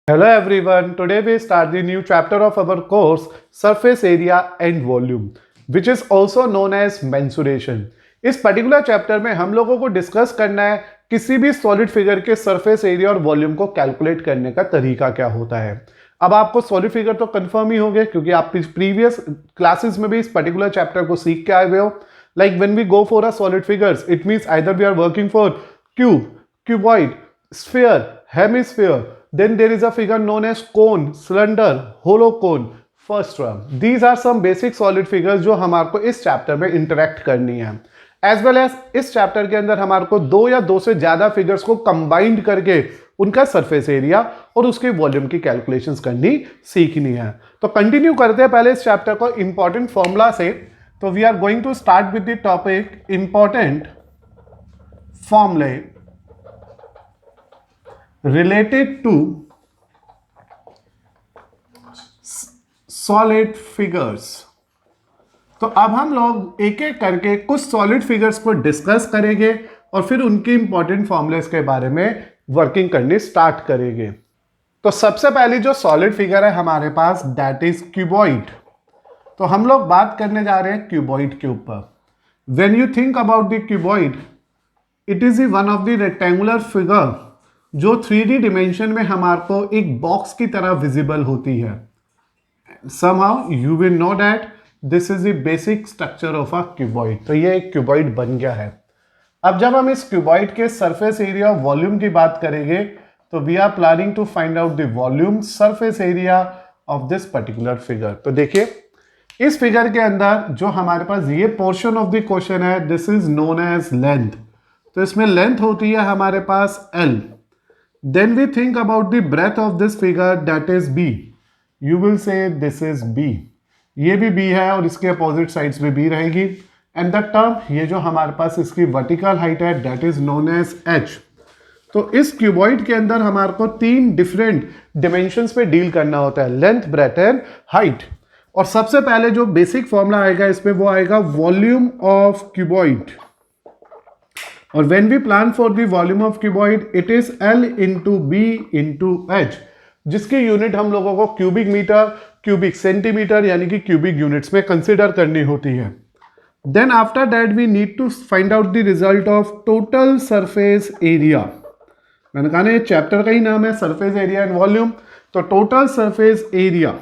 Hello everyone, today we start the new chapter of our course Surface Area and Volume which is also known as mensuration. इस particular chapter में हम लोगों को discuss करना है किसी भी सॉलिड फिगर के सरफेस एरिया और वॉल्यूम को कैलकुलेट करने का तरीका क्या होता है। अब आपको सॉलिड फिगर तो कंफर्म ही हो गए क्योंकि आप प्रीवियस क्लासेस में भी इस पर्टिकुलर चैप्टर को सीख के आए हुए हो। Like when we go for a solid figures it means either we are working for cube, cuboid, sphere, hemisphere. Then there is a figure known as cone, cylinder, hollow cone, first term. These are some basic solid figures जो हमारे को इस chapter में interact करनी है। As well as इस chapter के अंदर हमारे को दो या दो से ज्यादा फिगर्स को कंबाइंड करके उनका सरफेस एरिया और उसके वॉल्यूम की कैलकुलेशंस करनी सीखनी है। तो कंटिन्यू करते हैं पहले इस चैप्टर को इंपॉर्टेंट फॉर्मूला से। तो we are going to start with the topic important फॉर्मूले related to solid figures। तो अब हम लोग एक एक करके कुछ सॉलिड फिगर्स को डिस्कस करेंगे और फिर उनके इंपॉर्टेंट फॉर्मूलेस के बारे में वर्किंग करनी स्टार्ट करेंगे। तो सबसे पहली जो सॉलिड फिगर है हमारे पास दैट इज क्यूबॉइड। तो हम लोग बात करने जा रहे हैं क्यूबॉइड के ऊपर। When you think about the cuboid it is one of the rectangular figure जो 3D डिमेंशन में हमारे को एक बॉक्स की तरह विजिबल होती है। somehow you will know that this is the basic structure of a cuboid। तो ये एक क्यूबॉइड बन गया है। अब जब हम इस क्यूबॉइड के सरफेस एरिया और वॉल्यूम की बात करेंगे तो we are planning to find out the volume surface area of this particular figure. तो देखिए इस फिगर के अंदर जो हमारे पास ये पोर्शन ऑफ द क्वेश्चन है this is known as length. तो इसमें लेंथ होती है हमारे पास L। Then we think about the breadth of this figure that is B। You will say this is B। ये भी B है और इसके अपोजिट साइड्स में B रहेगी। एंड द टर्म ये जो हमारे पास इसकी वर्टिकल हाइट है that is known as H। तो इस क्यूबॉइड के अंदर हमारे को तीन डिफरेंट डिमेंशंस पे डील करना होता है, लेंथ, ब्रेथ एंड हाइट। और सबसे पहले जो बेसिक फॉर्मूला आएगा इसमें वो आएगा वॉल्यूम ऑफ क्यूबॉइड। और when we plan for the volume of cuboid it is L into B into H जिसकी यूनिट हम लोगों को क्यूबिक मीटर, क्यूबिक सेंटीमीटर यानी कि क्यूबिक यूनिट्स में कंसिडर करनी होती है। Then after that we need to find out the result of total surface area. मैंने कहा ना ये चैप्टर का ही नाम है सरफेस एरिया एंड वॉल्यूम। तो total surface area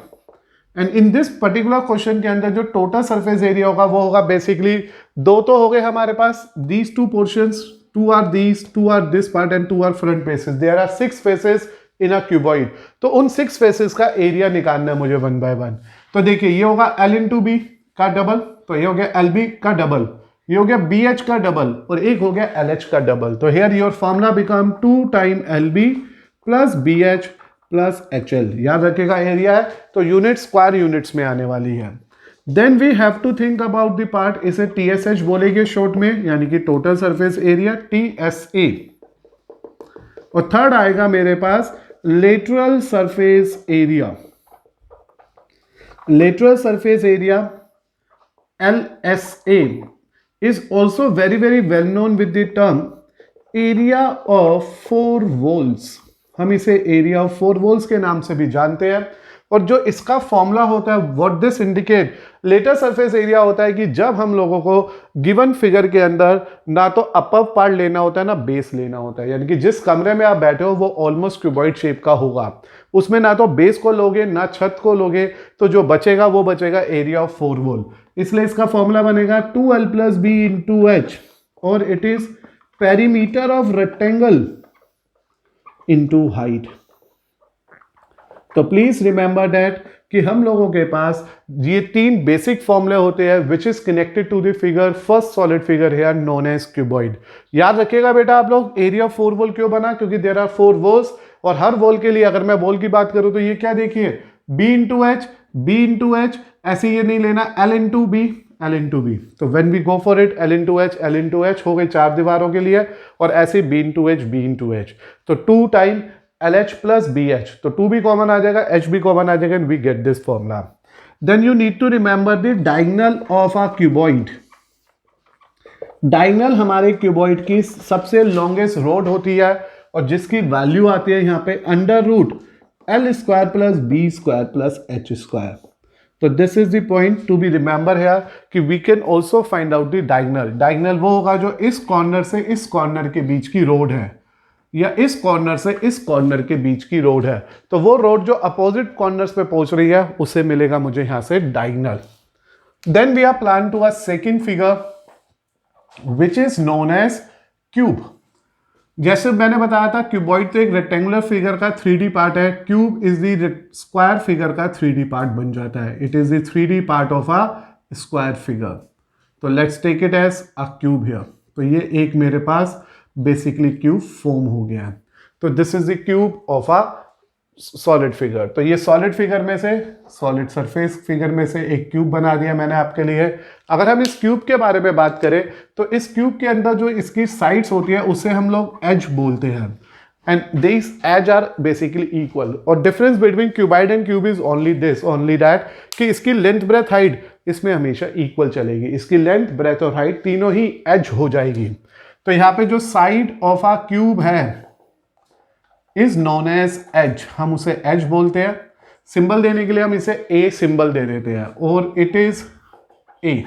and in this particular question के अंदर जो टोटल सरफेस एरिया होगा वो होगा बेसिकली दो तो हो गए हमारे पास these two portions, two are this part and two are front faces. There are 6 faces in a cuboid. तो उन 6 फेसेस का एरिया निकालना है मुझे वन बाय वन। तो देखिए ये होगा L इंटू बी का डबल, तो ये हो गया LB का डबल, ये हो गया BH का डबल और एक हो गया LH का डबल। तो here your formula become 2 time LB plus BH plus HL। याद रखिएगा एरिया है तो यूनिट स्क्वायर यूनिट्स में आने वाली है। Then we have to think about the part, इसे TSH बोलेंगे शॉर्ट में यानी कि टोटल सरफेस एरिया TSA। और थर्ड आएगा मेरे पास lateral surface area. Lateral surface area LSA is also very well known with the term area of 4 walls। हम इसे एरिया ऑफ 4 वॉल्स के नाम से भी जानते हैं। और जो इसका फॉर्मूला होता है what this indicate, lateral surface area होता है कि जब हम लोगों को गिवन फिगर के अंदर ना तो अपर पार्ट लेना होता है ना बेस लेना होता है, यानी कि जिस कमरे में आप बैठे हो वो ऑलमोस्ट क्यूबॉइड शेप का होगा, उसमें ना तो बेस को लोगे ना छत को लोगे, तो जो बचेगा वो बचेगा एरिया ऑफ 4 वॉल। इसलिए इसका फॉर्मूला बनेगा 2L plus B into H और it is perimeter of rectangle into height. तो प्लीज रिमेंबर दैट कि हम लोगों के पास ये तीन बेसिक फॉर्मूले होते हैं which is connected to the figure, first solid figure here known as cuboid. याद रखिएगा बेटा आप लोग एरिया 4 वॉल क्यों बना, क्योंकि देयर आर 4 वॉल्स और हर वॉल के लिए अगर मैं वॉल की बात करूं तो ये क्या देखिए B इंटू H, ऐसे ये नहीं लेना L इंटू B। तो when we go for it L into H हो गई 4 दीवारों के लिए और ऐसे B इंटू H। तो 2 टाइम LH प्लस BH, तो 2 भी कॉमन आ जाएगा, H भी कॉमन आ जाएगा and we get this formula. Then you need to remember the diagonal of a cuboid. Diagonal हमारे क्यूबॉइड की सबसे लॉन्गेस्ट रोड होती है और जिसकी वैल्यू आती है यहाँ पे under root L square plus B square plus H square. तो this is the point to be remember है कि we can also find out the diagonal. Diagonal वो होगा जो इस कॉर्नर से इस कॉर्नर के बीच की रोड है, या इस कॉर्नर से इस कॉर्नर के बीच की रोड है. तो वो रोड जो अपोजिट कॉर्नर्स पे पहुंच रही है उसे मिलेगा मुझे यहां से diagonal. Then we are plan to a second figure which is known as cube. जैसे मैंने बताया था क्यूबॉइड तो एक रेक्टेंगुलर फिगर का 3D पार्ट है. Cube is the square figure का 3D पार्ट बन जाता है. It is the 3D part of a square figure. तो let's take it as a cube here. तो ये एक मेरे पास बेसिकली क्यूब फॉर्म हो गया है. तो this is the cube of a solid figure. तो ये सॉलिड फिगर में से, सॉलिड सरफेस फिगर में से एक क्यूब बना दिया मैंने आपके लिए. अगर हम इस क्यूब के बारे में बात करें तो इस क्यूब के अंदर जो इसकी साइड्स होती है उसे हम लोग एज बोलते हैं. And this edge are basically equal. और difference between cuboid and cube is only this, only that कि इसकी लेंथ ब्रेथ हाइट इसमें हमेशा इक्वल चलेगी. इसकी लेंथ ब्रेथ और हाइट तीनों ही एज हो जाएगी. तो यहाँ पे जो साइड ऑफ आ क्यूब है इज नोन एज एज. हम उसे एज बोलते हैं. सिंबल देने के लिए हम इसे ए सिंबल दे देते हैं और इट इज ए.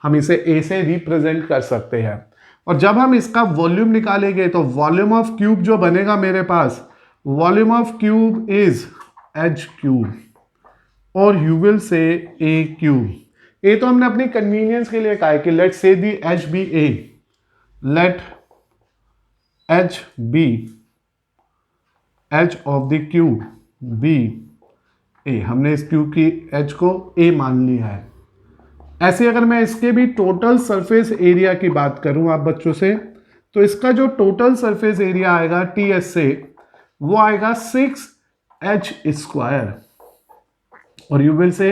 हम इसे ए से रिप्रेजेंट कर सकते हैं. और जब हम इसका वॉल्यूम निकालेंगे तो वॉल्यूम ऑफ क्यूब जो बनेगा मेरे पास, volume of cube is H cube और you will say A cube. ए तो हमने अपनी कन्वीनियंस के लिए कहा है कि let say the H be A. Let H be H of the cube be A. हमने इस क्यूब की एच को ए मान लिया है. ऐसे अगर मैं इसके भी टोटल सरफेस एरिया की बात करूं आप बच्चों से, तो इसका जो टोटल सरफेस एरिया आएगा टी एस से वो आएगा 6h स्क्वायर और यू विल से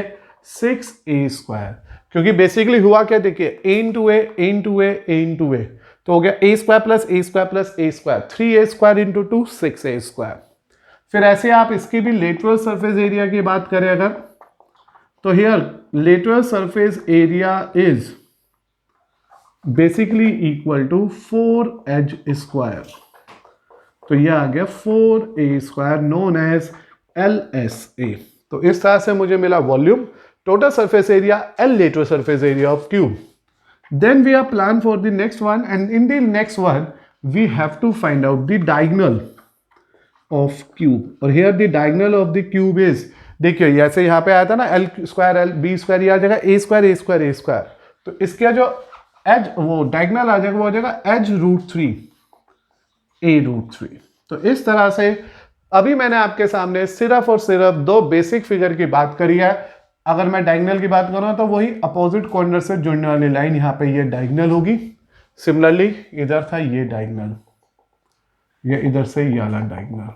6a स्क्वायर. क्योंकि बेसिकली हुआ क्या, देखिए a into A, a into A, a into A, तो हो गया a square plus a square plus a square. 3a square into 2 6a square. फिर ऐसे आप इसकी भी लेटरल सरफेस एरिया की बात करें अगर, तो here lateral surface area is basically equal to 4h square. तो ये आ गया 4a square known as LSA. तो इस तरह से मुझे मिला volume, total surface area, L lateral surface area of cube. Then we are plan for the next one, and in the next one we have to find out the diagonal of cube. और here the diagonal of the cube is, देखिए जैसे यहाँ पे आया था ना L square L B square, ये आ जाएगा A square A square A square. तो इसका जो एज वो डायगोनल आ जाएगा वो आ जाएगा एज √3 A√3. तो इस तरह से अभी मैंने आपके सामने सिर्फ और सिर्फ दो बेसिक फिगर की बात करी है. अगर मैं डायगोनल की बात करूँ तो वही अपोजिट कॉर्नर से जुड़ने वाली लाइन यहाँ पे ये डायगोनल होगी. सिमिलरली इधर था ये डायगोनल, ये इधर से ये वाला डायगोनल.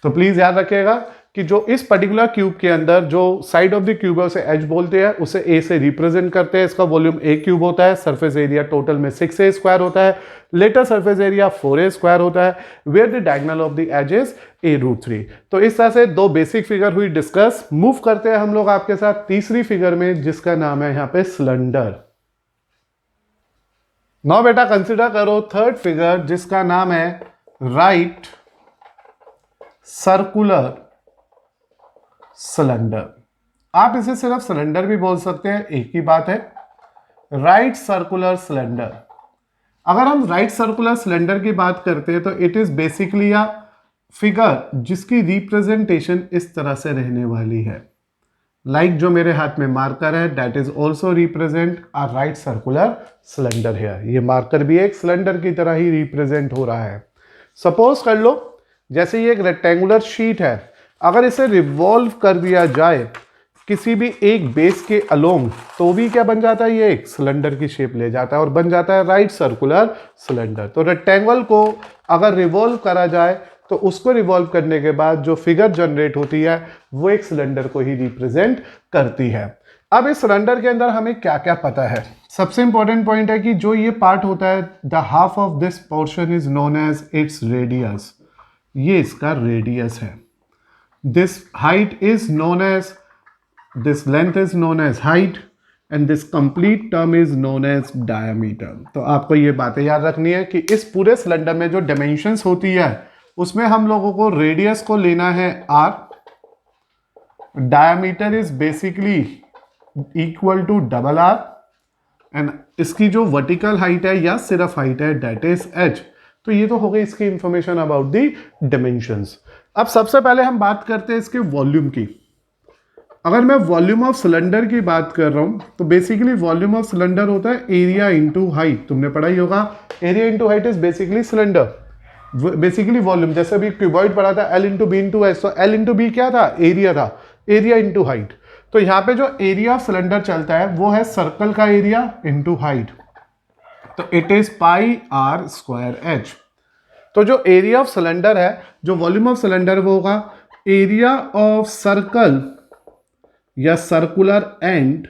तो प्लीज याद रखिएगा कि जो इस पर्टिकुलर क्यूब के अंदर जो साइड ऑफ द क्यूब है उसे एज बोलते हैं, उसे ए से रिप्रेजेंट करते हैं. इसका वॉल्यूम ए क्यूब होता है. सरफेस एरिया टोटल में 6a स्क्वायर होता है. Letter surface area 4a square होता है. Where the diagonal of the edge is A√3. तो इस तरह से दो बेसिक फिगर हुई डिस्कस. मूव करते हैं हम लोग आपके साथ तीसरी फिगर में जिसका नाम है यहाँ पे सिलेंडर. नाउ बेटा कंसिडर करो थर्ड फिगर जिसका नाम है राइट सर्कुलर सिलेंडर. आप इसे सिर्फ सिलेंडर भी बोल सकते हैं, एक ही बात है. Right circular cylinder. अगर हम राइट सर्कुलर सिलेंडर की बात करते हैं तो it is basically a figure जिसकी रिप्रेजेंटेशन इस तरह से रहने वाली है. लाइक जो मेरे हाथ में मार्कर है that is also represent a right circular cylinder है. ये मार्कर भी एक सिलेंडर की तरह ही रिप्रेजेंट हो रहा है. सपोज कर लो जैसे ये एक रेक्टेंगुलर शीट है, अगर इसे रिवॉल्व कर दिया जाए किसी भी एक बेस के अलोंग तो भी क्या बन जाता है, ये एक सिलेंडर की शेप ले जाता है और बन जाता है राइट सर्कुलर सिलेंडर. तो रेक्टेंगल को अगर रिवॉल्व करा जाए तो उसको रिवॉल्व करने के बाद जो फिगर जनरेट होती है वो एक सिलेंडर को ही रिप्रेजेंट करती है. अब इस सिलेंडर के अंदर हमें क्या क्या पता है. सबसे इंपॉर्टेंट पॉइंट है कि जो ये पार्ट होता है the half of this portion is known as its radius. ये इसका रेडियस है. This height is known as, this length is known as height and this complete term is known as diameter. तो आपको ये बातें याद रखनी है कि इस पूरे सिलेंडर में जो डायमेंशंस होती है उसमें हम लोगों को रेडियस को लेना है r, diameter is basically equal to double r, and इसकी जो वर्टिकल हाइट है या सिर्फ हाइट है दैट इज h। तो ये तो हो गई इसकी इंफॉर्मेशन अबाउट द डिमेंशंस। अब सबसे पहले हम बात करते हैं इसके वॉल्यूम की। अगर मैं वॉल्यूम ऑफ सिलेंडर की बात कर रहा हूं तो बेसिकली वॉल्यूम ऑफ सिलेंडर होता है एरिया इंटू हाइट। तुमने पढ़ा ही होगा, area into height is basically cylinder, basically volume. जैसे अभी क्यूबॉइड पढ़ा था L into B into H, तो L इंटू बी क्या था, एरिया था, एरिया इंटू हाइट। तो यहाँ पे जो एरिया ऑफ सिलेंडर चलता है वो है सर्कल का एरिया इंटू हाइट, तो it is pi are square H. तो जो एरिया ऑफ सिलेंडर है, जो वॉल्यूम ऑफ सिलेंडर वो होगा एरिया ऑफ सर्कल या circular and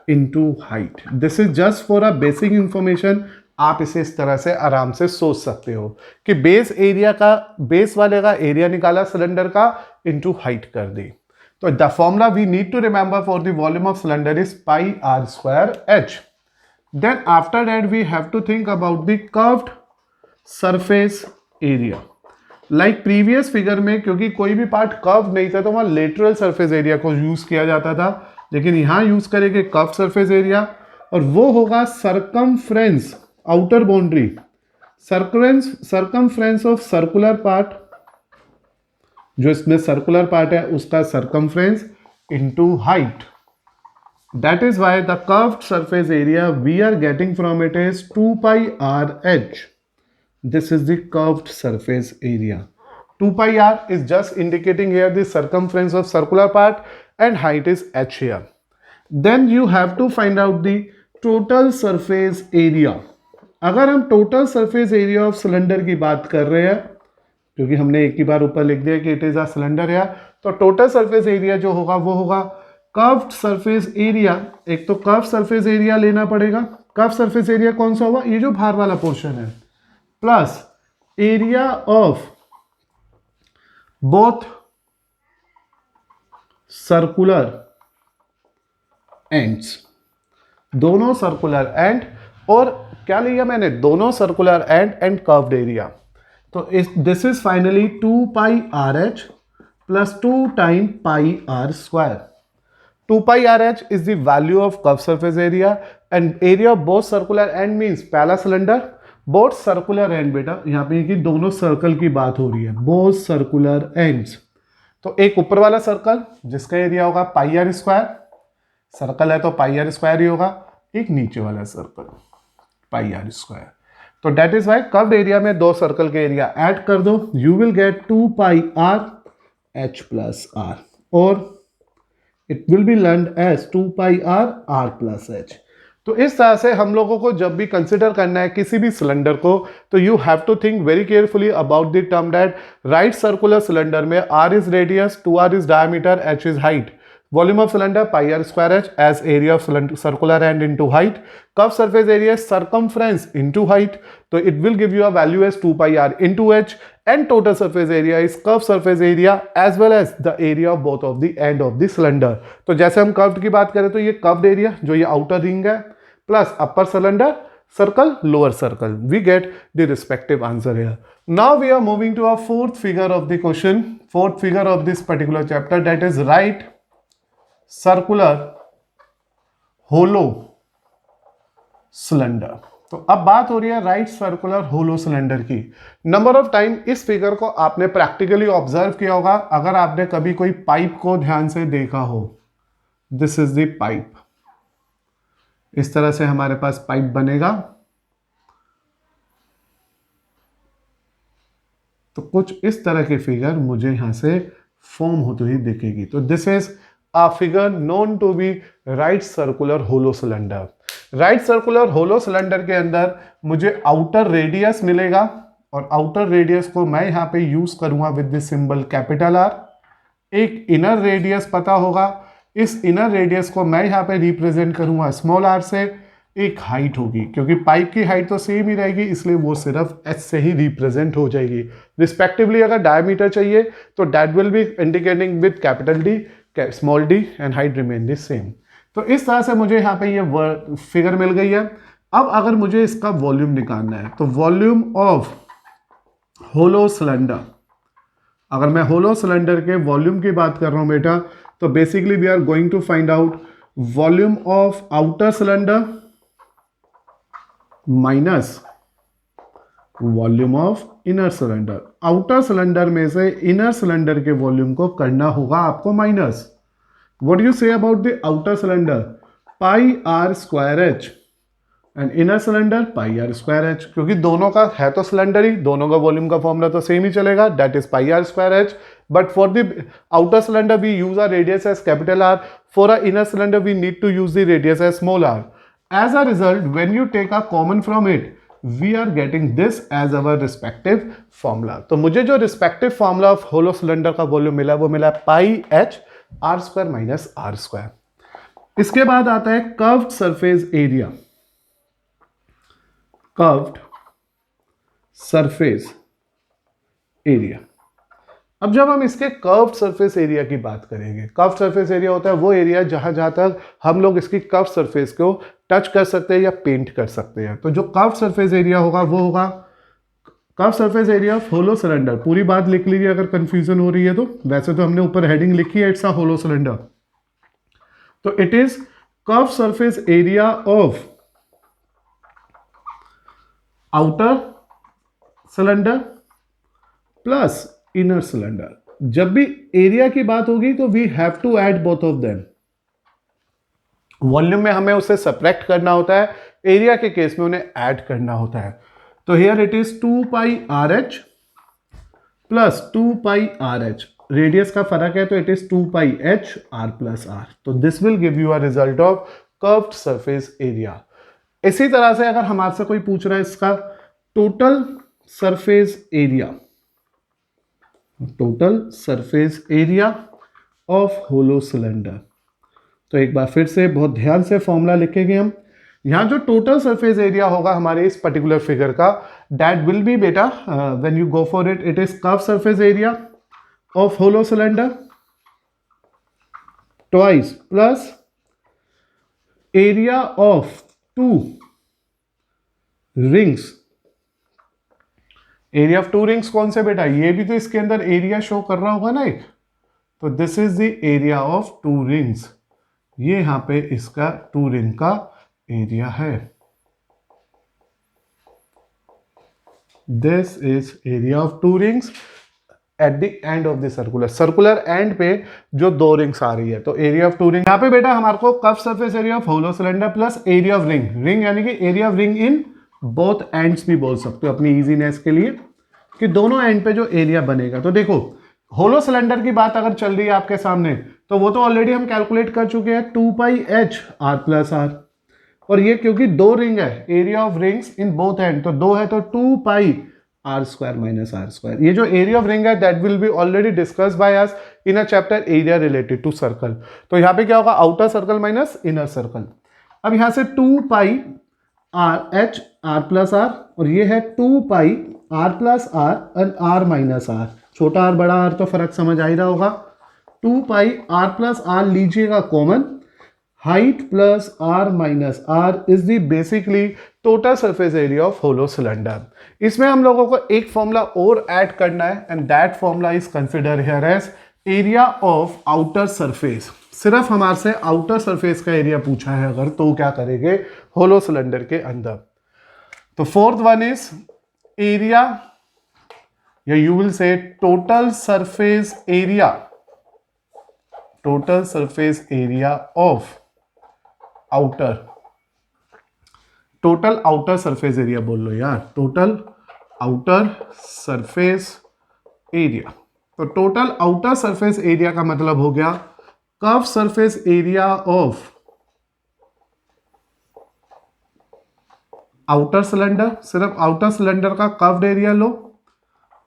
into height. This is just for a basic information. आप इसे इस तरह से आराम से सोच सकते हो कि बेस एरिया का, बेस वाले का एरिया निकाला सिलेंडर का इनटू हाइट कर दी। तो the formula we need to remember for the volume of cylinder is pi are square h. Then after that we have to think about the curved surface area. Like previous figure में, क्योंकि कोई भी part curve नहीं था तो वहां lateral surface area को use किया जाता था, लेकिन यहां यूज करेंगे कर्व सरफेस एरिया, और वो होगा circumference, outer boundary, circumference of circular part, जो इसमें सर्कुलर पार्ट है उसका circumference into height. That is why the curved surface area we are getting from it is 2 pi r h। This is the curved surface area. 2 pi r is just indicating here the circumference of circular part and height is h here. Then you have to find out the total surface area. अगर हम total surface area of cylinder की बात कर रहे हैं, क्योंकि हमने एक ही बार ऊपर लिख दिया कि it is a cylinder है, तो total surface area जो होगा वो होगा curved surface area। एक तो curved surface area लेना पड़ेगा। curved surface area कौन सा होगा, ये जो बाहर वाला पोर्शन है, plus area of both circular ends, दोनों सर्कुलर एंड, और क्या लिया मैंने, दोनों सर्कुलर एंड कर्व्ड एरिया। तो this is finally 2 pi r h plus 2 time pi are square. 2 pi r h is the value of curved surface area and area of both circular end means पहला cylinder, both circular and, बेटा यहाँ पे कि दोनों circle की बात हो रही है, बोथ सर्कुलर एंड्स। तो एक ऊपर वाला सर्कल जिसका एरिया होगा पाई आर स्क्वायर, सर्कल है तो पाई आर स्क्वायर ही होगा, एक नीचे वाला सर्कल पाई आर स्क्वायर। तो that is why curved area में दो सर्कल के एरिया ऐड कर दो, you will get 2 pi r h plus r, और it will be learned as 2 pi r r plus h। तो इस तरह से हम लोगों को जब भी कंसिडर करना है किसी भी सिलेंडर को, तो you have to think very carefully about the term that right circular cylinder में r is radius, 2r is diameter, h is height, volume of cylinder pi are square H as area of circular and into height, curve surface area circumference into height, तो it will give you a value as 2 pi r into h, and total surface area is curved surface area as well as the area of both of the end of the cylinder। तो जैसे हम curved की बात करें तो ये curved area जो ये आउटर रिंग है plus upper cylinder circle lower circle, we get the respective answer here. Now we are moving to a fourth figure of the question, fourth figure of this particular chapter, that is right circular hollow cylinder. तो अब बात हो रही है right circular hollow cylinder की। Number of time इस फिगर को आपने प्रैक्टिकली ऑब्जर्व किया होगा अगर आपने कभी कोई पाइप को ध्यान से देखा हो। दिस इज द पाइप, इस तरह से हमारे पास पाइप बनेगा, तो कुछ इस तरह की फिगर मुझे यहां से फॉर्म होती हुई दिखेगी। तो दिस इज a figure known to be right circular hollow cylinder। Right circular hollow cylinder के अंदर मुझे आउटर रेडियस मिलेगा, और आउटर रेडियस को मैं यहां पे यूज करूंगा with the symbol capital R. एक इनर रेडियस पता होगा, इस इनर रेडियस को मैं यहां पे रिप्रेजेंट करूंगा स्मॉल आर से। एक हाइट होगी, क्योंकि पाइप की हाइट तो सेम ही रहेगी इसलिए वो सिर्फ एच से ही रिप्रेजेंट हो जाएगी। रिस्पेक्टिवली अगर डायमीटर चाहिए तो that will B indicating with capital D, small D, and height remain the same. तो इस तरह से मुझे यहाँ पे ये फिगर मिल गई है। अब अगर मुझे इसका वॉल्यूम निकालना है तो वॉल्यूम ऑफ होलो सिलेंडर, अगर मैं होलो सिलेंडर के वॉल्यूम की बात कर रहा हूं बेटा, तो basically we are going to find out volume of outer cylinder minus volume of inner cylinder. Outer cylinder में से इनर सिलेंडर के वॉल्यूम को करना होगा आपको minus. What you say about the outer cylinder? Pi are square h and inner cylinder pi are square h, क्योंकि दोनों का है तो सिलेंडर ही, दोनों का वॉल्यूम का फॉर्मूला तो सेम ही चलेगा, that is pi are square h. But for the outer cylinder we use r radius as capital r, for a inner cylinder we need to use the radius as small r. As a result when you take a common from it we are getting this as our respective formula. तो मुझे जो respective formula of hollow cylinder का volume मिला वो मिला pi H r square minus are square. इसके बाद आता है curved surface area. Curved surface area, अब जब हम इसके कर्व्ड सरफेस एरिया की बात करेंगे, कर्व्ड सरफेस एरिया होता है वो एरिया जहां जहां तक हम लोग इसकी कर्व्ड सरफेस को टच कर सकते हैं या पेंट कर सकते हैं। तो जो कर्व्ड सरफेस एरिया होगा वो होगा curved surface area of hollow cylinder. पूरी बात लिख लीजिए अगर कंफ्यूजन हो रही है तो, वैसे तो हमने ऊपर हेडिंग लिखी है इट्स अ होलो सिलेंडर। तो it is curved surface area of outer cylinder plus inner cylinder. जब भी एरिया की बात होगी तो we have to add both of them. Volume में हमें उसे सब्ट्रैक्ट करना होता है, एरिया के केस में उन्हें ऐड करना होता है। तो here it is 2 pi R H plus 2 pi R H, radius का फर्क है तो it is 2 pi H R plus R. तो this will give you a result of curved surface area. इसी तरह से अगर हमारे से कोई पूछ रहा है इसका total surface area, total surface area of hollow cylinder, तो एक बार फिर से बहुत ध्यान से फॉर्मूला लिखेंगे हम। यहां जो टोटल सरफेस एरिया होगा हमारे इस पर्टिकुलर फिगर का, दैट विल बी बेटा when you go for it is curve surface area of hollow cylinder twice plus area of 2 rings. Area of 2 rings कौन से बेटा? ये भी तो इसके अंदर एरिया शो कर रहा होगा ना एक, तो this is the area of 2 rings. ये यहां पे इसका 2 रिंग का एरिया है। This is area of 2 rings at the end of the circular, circular and पे जो 2 रिंग्स आ रही है, तो एरिया ऑफ 2 रिंग। यहां पे बेटा हमारे को curve surface area of hollow cylinder plus area of ring, ring यानी कि area of ring in both ends भी बोल सकते हो अपनी इजीनेस के लिए, कि दोनों एंड पे जो एरिया बनेगा। तो देखो होलो सिलेंडर की बात अगर चल रही है आपके सामने, तो वो तो ऑलरेडी हम कैलकुलेट कर चुके हैं 2 pi H R plus R, और ये क्योंकि 2 रिंग है, area of rings in both end, तो 2 है तो 2 pi are square minus are square. ये जो एरिया ऑफ रिंग है that will be already discussed by us in a chapter area related to circle. तो यहाँ पे क्या होगा? Outer circle minus inner circle. अब यहां से 2 pi R H R plus R, और ये है 2 pi R plus R and R minus R. छोटा आर बड़ा आर तो फर्क समझ आ ही रहा होगा। 2 पाई आर प्लस आर लीजिएगा common, height plus R minus R is the basically total surface area of hollow cylinder. इसमें हम लोगों को एक फॉर्मूला और ऐड करना है and that formula is consider here as area of outer surface. सिर्फ हमारे से आउटर सरफेस का एरिया पूछा है अगर, तो क्या करेंगे होलो सिलेंडर के अंदर। तो फोर्थ वन इज एरिया, या यू विल से total surface area, total surface area of outer, total outer surface area बोल लो यार, टोटल आउटर सरफेस एरिया। तो टोटल आउटर सरफेस एरिया का मतलब हो गया curve surface area of outer cylinder, सिर्फ आउटर सिलेंडर का curved area low,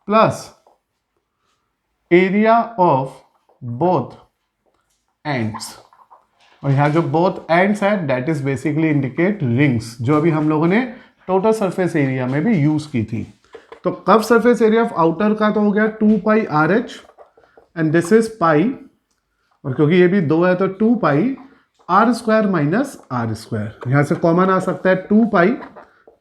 plus area of both ends. और यहां जो बोथ एंड्स है that is basically indicate rings, जो अभी हम लोगों ने टोटल सरफेस एरिया में भी यूज की थी। तो curve surface area of outer का तो हो गया 2 pi R H and this is pi, और क्योंकि ये भी 2 है तो 2 pi are square minus are square. यहां से कॉमन आ सकता है 2 पाई,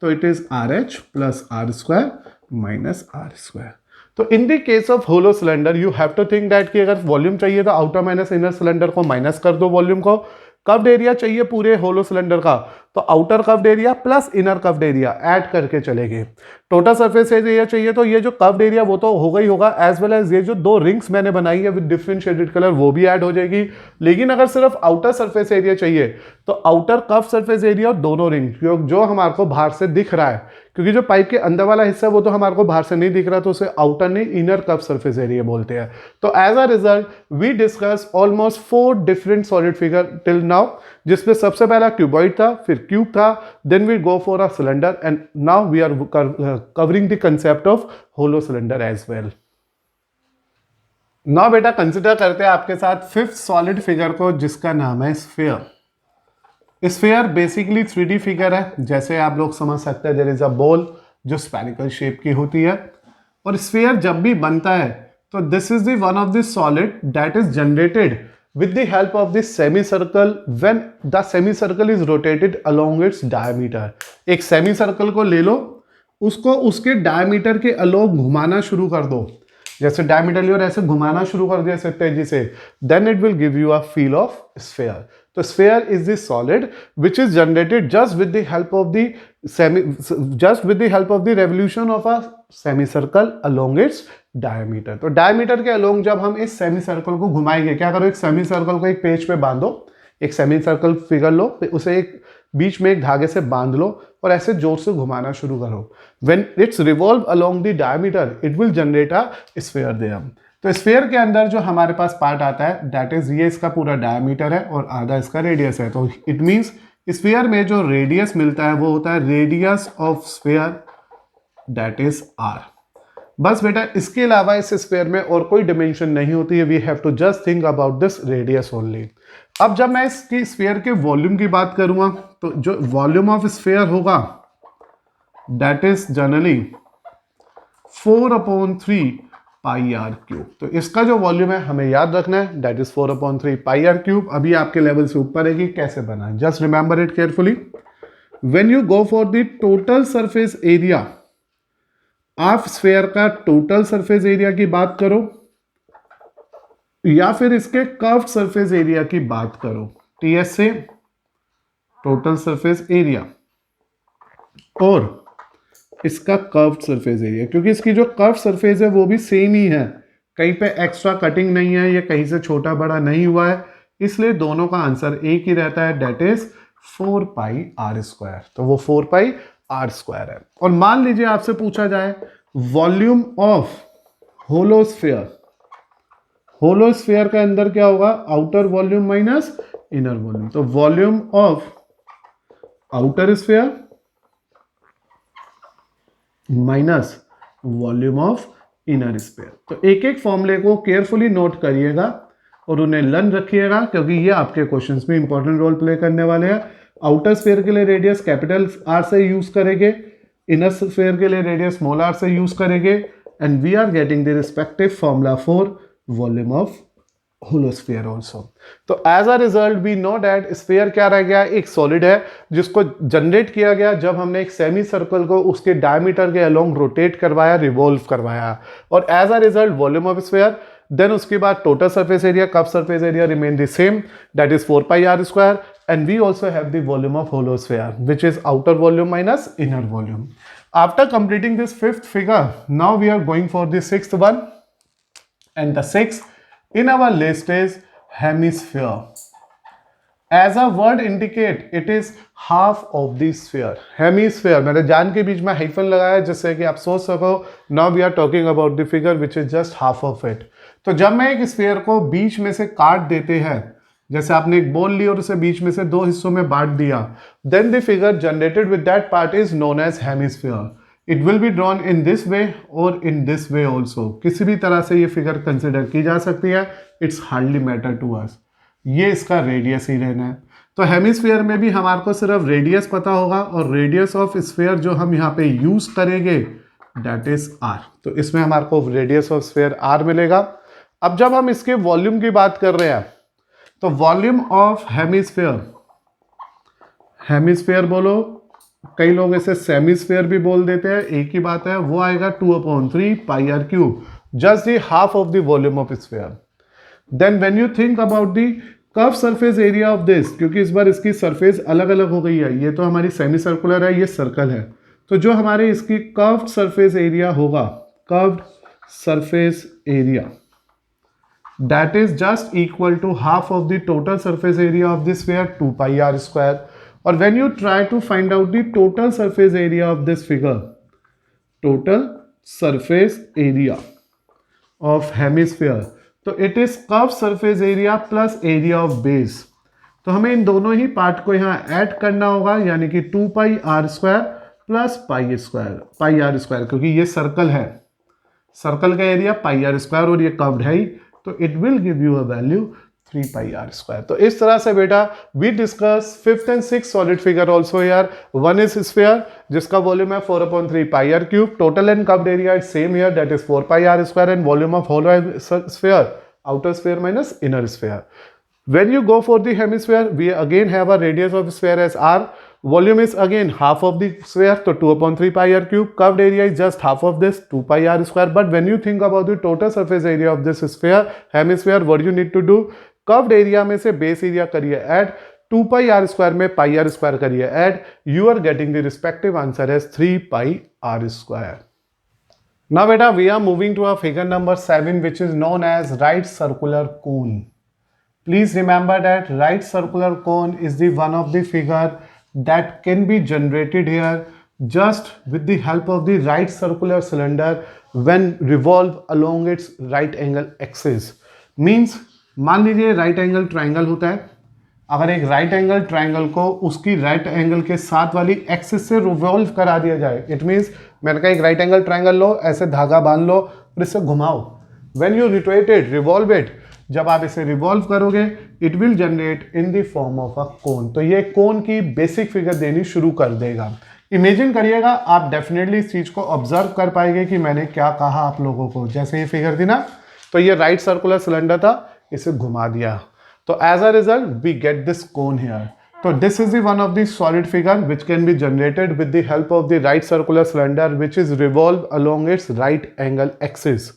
तो it is R H plus R square minus are square. तो in the case of hollow cylinder you have to think that कि अगर वॉल्यूम चाहिए तो आउटर माइनस इनर सिलेंडर को माइनस कर दो वॉल्यूम को। कव्ड एरिया चाहिए पूरे होलो सिलेंडर का, तो outer curved area plus inner curved area add करके चलेंगे। टोटल सरफेस एरिया चाहिए तो ये जो कव्ड एरिया वो तो होगा ही होगा, एज वेल एज ये जो दो रिंग्स मैंने बनाई है विद डिफरेंट शेडेड कलर वो भी ऐड हो जाएगी। लेकिन अगर सिर्फ आउटर सरफेस एरिया चाहिए तो आउटर कव सरफेस एरिया और दोनों रिंग जो हमारे को बाहर से दिख रहा है, क्योंकि जो पाइप के अंदर वाला हिस्सा वो तो हमारे को बाहर से नहीं दिख रहा, तो उसे आउटर नहीं इनर कव सरफेस एरिया बोलते हैं। तो as a result we discuss almost 4 different solid figure till now, जिसमें सबसे पहला क्यूबॉइड था, फिर क्यूब था, then we go for a cylinder, and now we are covering the concept of hollow cylinder as well. Now बेटा consider करते हैं आपके साथ फिफ्थ सॉलिड फिगर को, जिसका नाम है sphere. Sphere basically 3D figure है, जैसे आप लोग समझ सकते हैं देयर इज अ बॉल जो स्फेरिकल शेप की होती है, और स्फीयर जब भी बनता है तो this is the one of the solid that is generated with the help of this semicircle when the semicircle is rotated along its diameter। एक semicircle को ले लो, उसको उसके डायमीटर के अलोंग घुमाना शुरू कर दो, जैसे डायमीटर लियो और ऐसे घुमाना शुरू कर दिया ऐसे तेजी से, then it will give you a feel of sphere. तो sphere is the solid which is generated just with the help of the revolution of a semi circle along its diameter. तो डायमीटर के along जब हम इस semi circle को घुमाएंगे, क्या करो, एक सेमी सर्कल को एक पेज पे बांधो, एक सेमी सर्कल फिगर लो, उसे एक बीच में एक धागे से बांध लो और ऐसे जोर से घुमाना शुरू करो। When it's revolve along the diameter it will generate a sphere there. तो स्फीयर के अंदर जो हमारे पास पार्ट आता है दैट इज ये इसका पूरा डायमीटर है और आधा इसका रेडियस है। तो इट मींस स्फीयर में जो रेडियस मिलता है वो होता है radius of sphere that is r. बस बेटा इसके अलावा इस स्फीयर में और कोई डिमेंशन नहीं होती है, we have to just think about this radius only. अब जब मैं इसकी स्फीयर के वॉल्यूम की बात करूंगा तो जो वॉल्यूम ऑफ स्फीयर होगा that is generally 4/3 pi are cube. तो इसका जो वॉल्यूम है हमें याद रखना है that is 4/3 pi are cube. अभी आपके लेवल से ऊपर है कि कैसे बना है, just remember it carefully. When you go for the total surface area, आप स्फीयर का टोटल सरफेस एरिया की बात करो या फिर इसके कर्व्ड सरफेस एरिया की बात करो, टीएस से टोटल सरफेस एरिया और इसका कर्व्ड सरफेस एरिया, क्योंकि इसकी जो कर्व्ड सरफेस है वो भी सेम ही है, कहीं पे एक्स्ट्रा कटिंग नहीं है, ये कहीं से छोटा बड़ा नहीं हुआ है, इसलिए दोनों का आंसर एक ही रहता है that is 4 pi are square. तो वो 4 पाई आर स्क्वायर है। और मान लीजिए आपसे पूछा जाए volume of hollow sphere, hollow sphere के अंदर क्या होगा, outer volume minus inner volume. तो volume of outer sphere minus volume of inner sphere. तो एक एक फॉर्मूले को केयरफुली नोट करिएगा और उन्हें लर्न रखिएगा, क्योंकि ये आपके क्वेश्चंस में इंपॉर्टेंट रोल प्ले करने वाले हैं। आउटर स्फीयर के लिए रेडियस कैपिटल आर से यूज करेंगे, इनर स्फीयर के लिए रेडियस स्मॉल आर से यूज करेंगे, and we are getting the respective formula for volume of hollow sphere also. तो as a result we know that sphere क्या रह गया, एक सॉलिड है जिसको जनरेट किया गया जब हमने एक सेमी सर्कल को उसके डायमीटर के अलोंग रोटेट करवाया, रिवॉल्व करवाया, और as a result volume of sphere. Then उसके बाद total surface area, curve surface area remain the same that is 4 pi are square, and we also have the volume of hollow sphere which is outer volume minus inner volume. After completing this fifth figure, now we are going for the sixth one, and the sixth in our list is hemisphere. As a word indicate, it is half of the sphere. Hemisphere मैंने जान के बीच में hyphen लगाया जिससे कि आप सोच सको now we are talking about the figure which is just half of it. तो जब मैं एक स्फीयर को बीच में से काट देते हैं, जैसे आपने एक बॉल ली और उसे बीच में से दो हिस्सों में बांट दिया, then the figure generated with that part is known as hemisphere. It will be drawn in this way और इन दिस वे ऑल्सो, किसी भी तरह से ये फिगर कंसिडर की जा सकती है, it's hardly matter to us, ये इसका रेडियस ही रहना है। तो हेमिस्फीयर में भी हमारे को सिर्फ रेडियस पता होगा, और रेडियस ऑफ स्फीयर जो हम यहाँ पे यूज करेंगे दैट इज आर। तो इसमें हमारे को रेडियस ऑफ स्फीयर आर मिलेगा। अब जब हम इसके वॉल्यूम की बात कर रहे हैं तो वॉल्यूम ऑफ हेमिस्फीयर, हेमिस्फीयर बोलो कई लोग इसे सेमीस्फेयर भी बोल देते हैं, एक ही बात है, वो आएगा 2/3 pi are cube, just the half of the volume of sphere. Then when you think about the curve surface area of this, क्योंकि इस बार इसकी सरफेस अलग अलग हो गई है, ये तो हमारी सेमी सर्कुलर है, ये सर्कल है, तो जो हमारे इसकी कर्व्ड सरफेस एरिया होगा, curved surface area, that is just equal to half of the total surface area of this sphere, 2 pi r square. Or when you try to find out the total surface area of this figure, total surface area of hemisphere, तो it is curved surface area plus area of base. तो हमें इन दोनों ही part को यहाँ add करना होगा, यानी कि 2 pi r square plus pi square, pi are square, क्योंकि ये सर्कल है, सर्कल का एरिया पाई आर स्क्वायर और ये कर्व्ड है ही, तो it will give you a value 3 pi are square. तो इस तरह से बेटा we discuss 5th and 6th solid figure also यार। वन इज स्फीयर जिसका वॉल्यूम है 4/3 pi are cube, total and curved area is same here, that is 4 pi are square, and volume of hollow sphere, outer sphere minus inner sphere. When you go for the hemisphere, we again have a radius of sphere as r. Volume is again half of the sphere, so 2/3 pi r cube. Curved area is just half of this, 2 pi r square. But when you think about the total surface area of this sphere, hemisphere, what you need to do? Curved area में से base area करिए add, 2 pi r square में pi r square करिए add. You are getting the respective answer as 3 pi r square. Now beta, we are moving to a figure number 7, which is known as right circular cone. Please remember that right circular cone is the one of the figure that can be generated here just with the help of the right circular cylinder when revolve along its right angle axis. Means मान लीजिए right angle triangle होता है, अगर एक right angle triangle को उसकी right angle के साथ वाली axis से revolve करा दिया जाए, it means मैंने कहा एक right angle triangle लो, ऐसे धागा बांध लो और इसे घुमाओ, when you rotate it, revolve it, जब आप इसे रिवॉल्व करोगे it will generate in the form of a cone. तो ये कोन की बेसिक फिगर देनी शुरू कर देगा। इमेजिन करिएगा, आप डेफिनेटली इस चीज को ऑब्जर्व कर पाएंगे कि मैंने क्या कहा आप लोगों को। जैसे ये फिगर थी ना, तो ये राइट सर्कुलर सिलेंडर था, इसे घुमा दिया, तो as a result we get this cone here. तो this is the one of the solid figure which can be generated with the help of the right circular cylinder which is revolve along its right angle axis.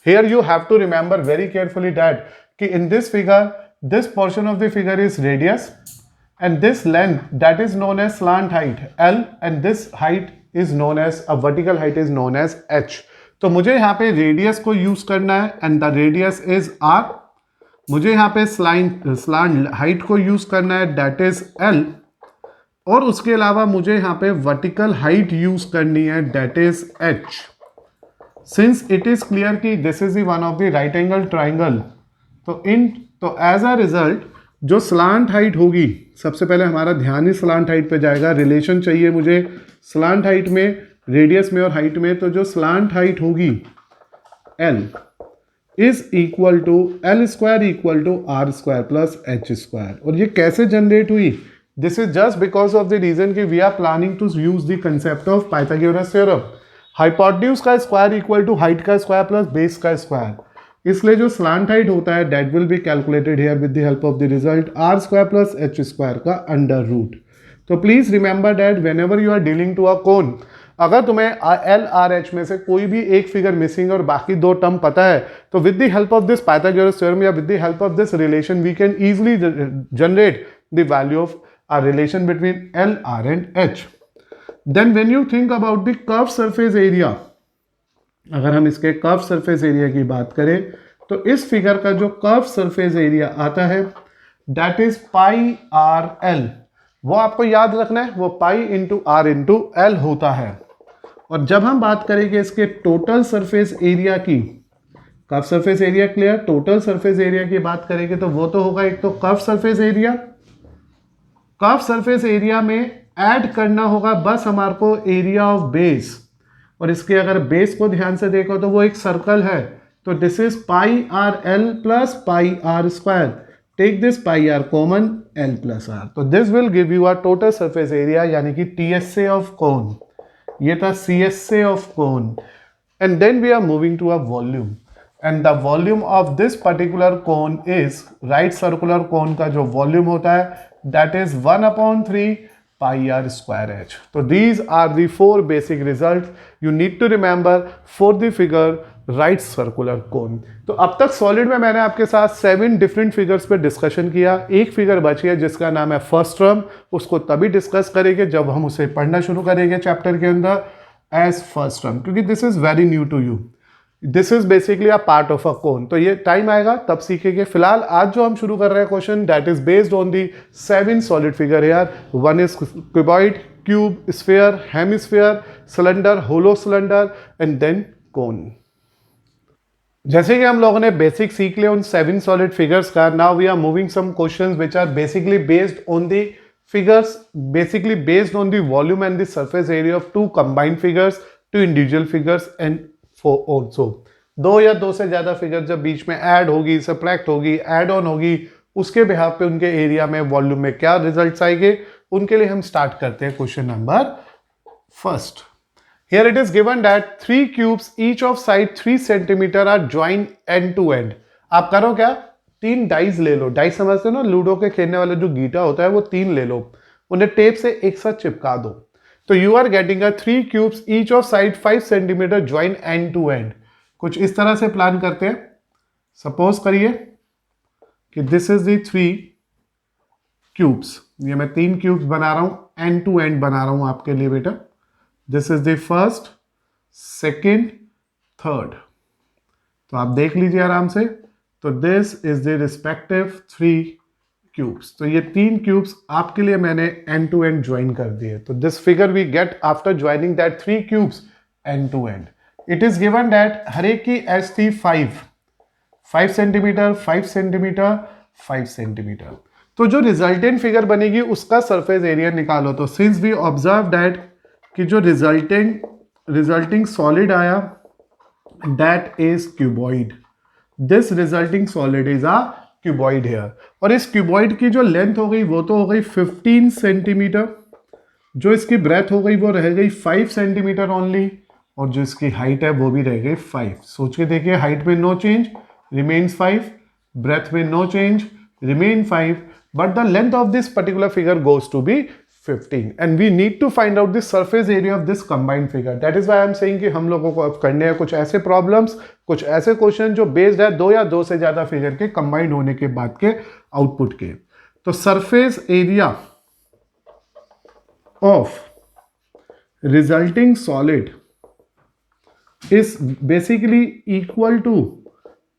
Here you have to remember very carefully that in this figure, this portion of the figure is radius and this length that is known as slant height L, and this height is known as a vertical height is known as H. तो मुझे यहाँ पे radius को use करना है and the radius is R. मुझे यहाँ पे slant height को use करना है that is L, और उसके अलावा मुझे यहाँ पे vertical height use करनी है that is H. Since it is clear कि this is the one of the right angle triangle, तो as a result जो slant height होगी, सबसे पहले हमारा ध्यान ही slant height पे जाएगा। रिलेशन चाहिए मुझे slant height में, रेडियस में और हाइट में, तो जो slant height होगी L is equal to L square equal to R square plus H square। और ये कैसे जनरेट हुई? This is just because of the reason कि we are planning to use the concept of Pythagoras theorem। Hypotenuse का square equal to height का square plus base का square, इसलिए जो स्लांट हाइट होता है that will be calculated here with the help of the result R square plus H square का under root. तो please remember that when ever you are dealing to a cone, अगर तुम्हें L R H में से कोई भी एक figure missing और बाकी दो टर्म पता है, तो with the help of this Pythagoras theorem या with the help of this relation we can easily generate the value of a relation between L R and H. Then when you think about the curved surface area, अगर हम इसके curve surface area की बात करें, तो इस figure का जो कर्व सरफेस एरिया आता है that is pi are l. वो आपको याद रखना है, वो pi into r into l होता है। और जब हम बात करेंगे इसके टोटल सरफेस एरिया की, curve surface area clear, total surface area की बात करेंगे तो वो तो होगा एक तो curve surface area, curve surface area में ऐड करना होगा बस हमारे को एरिया ऑफ बेस, और इसके अगर बेस को ध्यान से देखो तो वो एक सर्कल है, तो this is pi are L plus pi are square, take this pi R common L plus R, तो this will give you a total surface area यानी कि TSA ऑफ कोन, ये था CSA of cone. And then we are moving to a volume, and the volume of this particular cone is, right circular cone का जो volume होता है that is 1/3 pi r square h. So these are the four basic results you need to remember for the figure right circular cone. तो अब तक solid में मैंने आपके साथ 7 डिफरेंट फिगर्स पे डिस्कशन किया. एक फिगर बची है जिसका नाम है फर्स्ट टर्म. उसको तभी डिस्कस करेंगे जब हम उसे पढ़ना शुरू करेंगे चैप्टर के अंदर एज फर्स्ट टर्म, क्योंकि this is very new to you. This is basically a part of a cone. तो ये टाइम आएगा तब सीखेंगे. फिलहाल आज जो हम शुरू कर रहे हैं question that is based on the 7 solid figure यार. One is cuboid, cube, sphere, hemisphere, cylinder, hollow cylinder and then cone. जैसे कि हम लोगों ने बेसिक सीख लिया उन 7 सॉलिड फिगर्स का. Now we are moving some questions which are basically based on the figures, basically based on the volume and the surface area of two combined figures, two individual figures and for also दो या दो से ज्यादा figure जब बीच में add होगी, subtract होगी, add on होगी, उसके बिहाफ पे उनके एरिया में, वॉल्यूम में क्या रिजल्ट्स आएंगे, उनके लिए हम स्टार्ट करते हैं question number first. Here it is given that 3 cubes each of side 3 centimeter are joined end to end. आप करो क्या, 3 डाइस ले लो. डाइस समझते हो ना, लूडो के खेलने वाला जो गीटा होता है वो 3 ले लो, उन्हें टेप से एक साथ चिपका दो. तो you are getting a 3 cubes each of side 5 centimetre join end to end. कुछ इस तरह से प्लान करते हैं. सपोज करिए कि दिस इज द 3 क्यूब्स. ये मैं 3 क्यूब्स बना रहा हूं, एंड टू एंड बना रहा हूं आपके लिए बेटा. This is the first, second, third. तो आप देख लीजिए आराम से. तो this is the respective 3 cubes. तो ये 3 क्यूब्स आपके लिए मैंने एंड टू एंड ज्वाइन कर दिए. तो this figure we get after joining that 3 cubes end to end. It is given that हर एक की एज थी 5 सेंटीमीटर, 5 सेंटीमीटर, 5 सेंटीमीटर. तो जो रिजल्टेंट फिगर बनेगी उसका सरफेस एरिया निकालो. तो सिंस वी ऑब्जर्व दैट कि जो रिजल्टिंग सॉलिड आया that is cuboid. This resulting solid is a cuboid here. और इस क्यूबॉइड की जो लेंथ हो गई वो तो हो गई 15 सेंटीमीटर. जो इसकी ब्रेथ हो गई वो रह गई 5 सेंटीमीटर ओनली. और जो इसकी हाइट है वो भी रह गई 5. सोच के देखिए, हाइट में नो चेंज, रिमेन्स 5. ब्रेथ में no change, remain 5. But the length of this particular figure goes to be 15 and we need to find out the surface area of this combined figure. That is why I am saying कि हम लोगों को अब करने हैं कुछ ऐसे problems, कुछ ऐसे क्वेश्चन जो बेस्ड है 2 या 2 से ज्यादा फिगर के कंबाइंड होने के बाद के आउटपुट के. तो surface area of resulting solid is basically equal to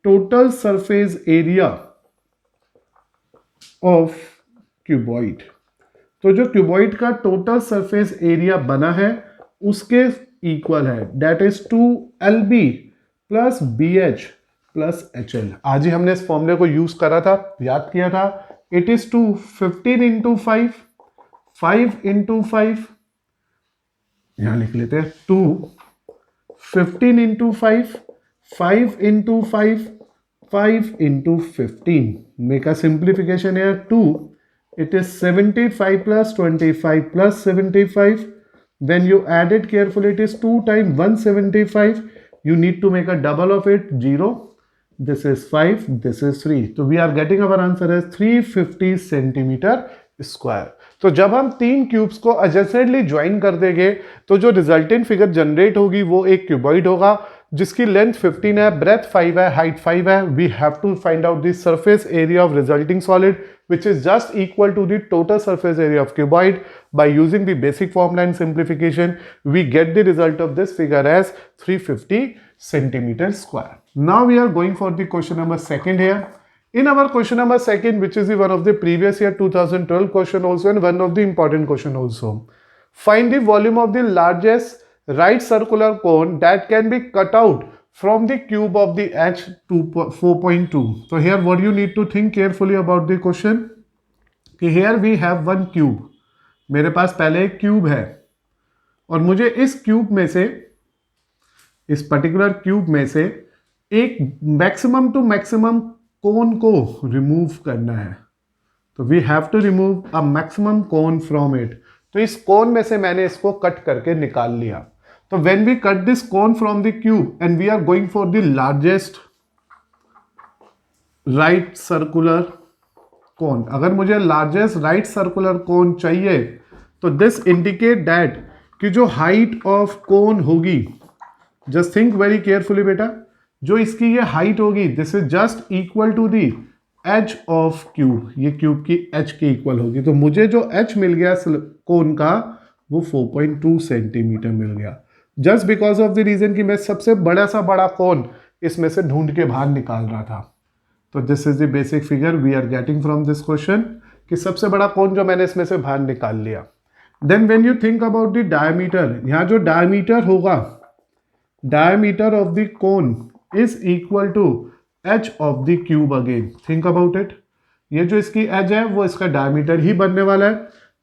total surface area of cuboid. तो जो क्यूबॉइड का टोटल सरफेस एरिया बना है उसके इक्वल है. That is 2LB plus BH plus HL. आज ही हमने इस फॉर्मूले को यूज करा था, याद किया था. इट इज 2 15 इंटू 5, 5 इंटू 5, यहां लिख लेते हैं 2 15 into 5, 5 into 5, 5 into 15. Make a simplification है 2. It is 75 plus 25 plus 75. When you add it carefully, it is 2 times 175. You need to make a double of it, 0. This is 5, this is 3. So we are getting our answer as 350 centimeter square. तो जब हम 3 cubes को adjacently join कर देंगे तो जो resultant figure generate होगी वो एक क्यूबॉइड होगा जिसकी लेंथ 15 है, ब्रेथ 5 है, हाइट 5 है. We have to find out the surface area of resulting solid which is just equal to the total surface area of cuboid. By using the basic formula and simplification, we get the result of this figure as 350 centimeter square. Now we are going for the question number 2 here. In our question number 2, which is the one of the previous year 2012 question also and one of the important question also. Find the volume of the largest right circular cone that can be cut out from the cube of the h 4.2. So here what you need to think carefully about the question कि here we have one cube. मेरे पास पहले एक cube है और मुझे इस cube में से, इस पर्टिकुलर क्यूब में से एक मैक्सिमम टू मैक्सिमम कोन को रिमूव करना है. तो we have to remove a maximum cone from it. तो इस कोन में से मैंने इसको कट करके निकाल लिया. तो when we cut this cone from the cube and we are going for the largest right circular cone, अगर मुझे largest right circular cone चाहिए तो दिस इंडिकेट दैट कि जो हाइट ऑफ कोन होगी, जस्ट थिंक वेरी केयरफुली बेटा, जो इसकी ये हाइट होगी this is just equal to the h of cube, ये क्यूब की एच के इक्वल होगी। तो मुझे जो एच मिल गया कोन का वो 4.2 सेंटीमीटर मिल गया, just because of the reason कि मैं सबसे बड़ा सा बड़ा कोन इसमें से ढूंढ के बाहर निकाल रहा था। तो this is the basic figure we are getting from this question कि सबसे बड़ा कोन जो मैंने इसमें से बाहर निकाल लिया। Then when you think about the diameter, यहाँ जो डायमीटर होगा, diameter of the cone is equal to h of the cube again, think about it. ये जो इसकी एज है वो इसका डायमीटर ही बनने वाला है,